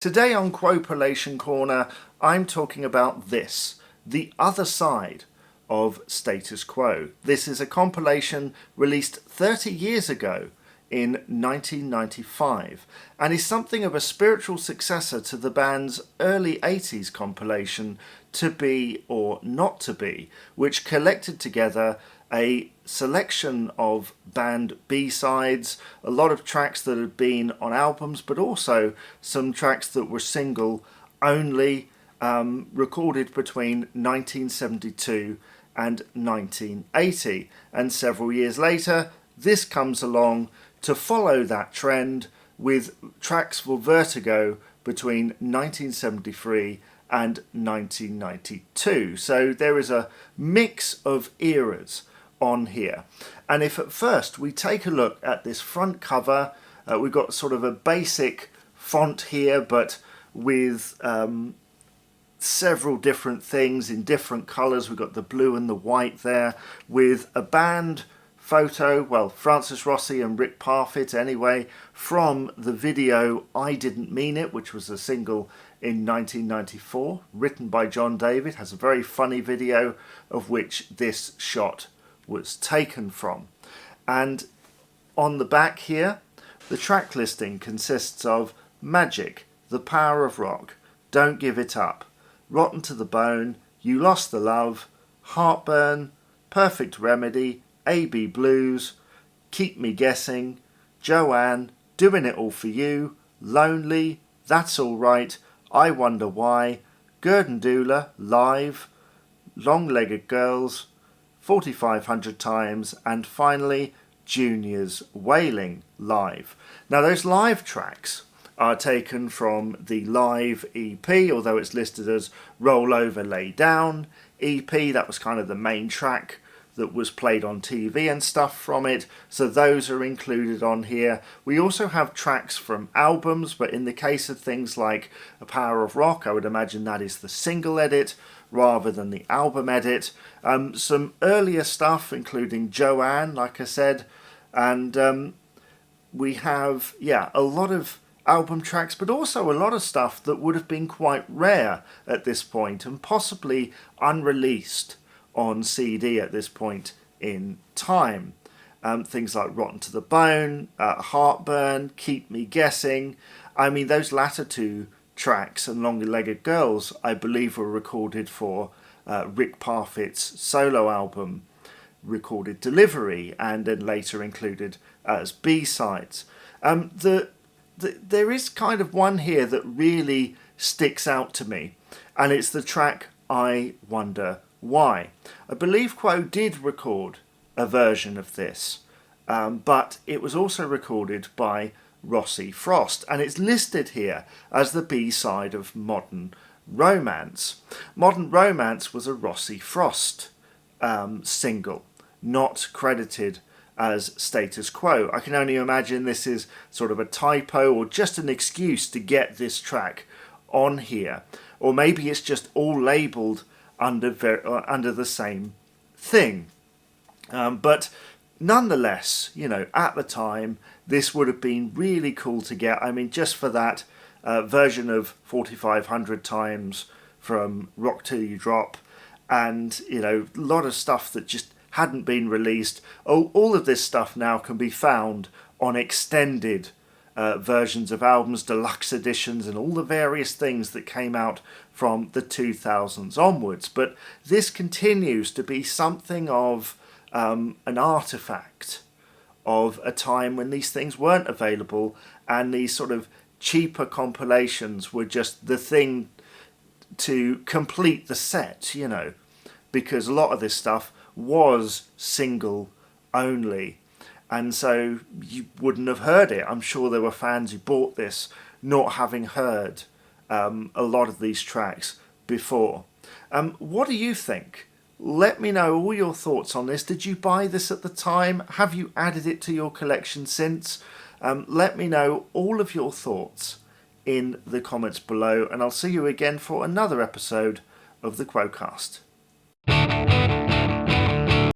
Today on Quo-Pilation Corner, I'm talking about this, the other side of Status Quo. This is a compilation released 30 years ago in 1995 and is something of a spiritual successor to the band's early 80s compilation To Be or Not To Be, which collected together a selection of band B-sides, a lot of tracks that had been on albums, but also some tracks that were single only, recorded between 1972 and 1980. And several years later, this comes along to follow that trend with tracks for Vertigo between 1973 and 1992. So there is a mix of eras on here. And if at first we take a look at this front cover, we've got sort of a basic font here, but with several different things in different colours. We've got the blue and the white there, with a band photo, well, Francis Rossi and Rick Parfitt anyway, from the video I Didn't Mean It, which was a single in 1994, written by John David. Has a very funny video of which this shot was taken from. And on the back here, the track listing consists of Magic, The Power of Rock, Don't Give It Up, Rotten to the Bone, You Lost the Love, Heartburn, Perfect Remedy, AB Blues, Keep Me Guessing, Joanne, Doing It All For You, Lonely, That's All Right, I Wonder Why, Gurdendula, Live, Long-Legged Girls, 4,500 Times, and finally Junior's Wailing Live. Now those live tracks are taken from the live EP, although it's listed as Roll Over Lay Down EP. That was kind of the main track that was played on TV and stuff from it, so those are included on here. We also have tracks from albums, but in the case of things like A Power of Rock, I would imagine that is the single edit rather than the album edit. Some earlier stuff including Joanne, like I said, and we have a lot of album tracks, but also a lot of stuff that would have been quite rare at this point and possibly unreleased on CD at this point in time. Things like Rotten to the Bone, Heartburn, Keep Me Guessing. I mean, those latter two tracks and Long-Legged Girls, I believe, were recorded for Rick Parfitt's solo album, Recorded Delivery, and then later included as B-sides. There is kind of one here that really sticks out to me, and it's the track I Wonder Why. I believe Quo did record a version of this, but it was also recorded by Rossi Frost, and it's listed here as the B-side of Modern Romance. Modern Romance was a Rossi Frost single, not credited as Status Quo. I can only imagine this is sort of a typo or just an excuse to get this track on here, or maybe it's just all labelled under the same thing. But nonetheless, you know, at the time, this would have been really cool to get. I mean, just for that version of 4,500 Times from Rock Till You Drop, and, you know, a lot of stuff that just hadn't been released. All of this stuff now can be found on extended versions of albums, deluxe editions, and all the various things that came out from the 2000s onwards. But this continues to be something of an artifact of a time when these things weren't available, and these sort of cheaper compilations were just the thing to complete the set, you know, because a lot of this stuff was single only, and so you wouldn't have heard it. I'm sure there were fans who bought this not having heard a lot of these tracks before. What do you think? Let me know all your thoughts on this. Did you buy this at the time? Have you added it to your collection since? Let me know all of your thoughts in the comments below, and I'll see you again for another episode of the Quo-Cast.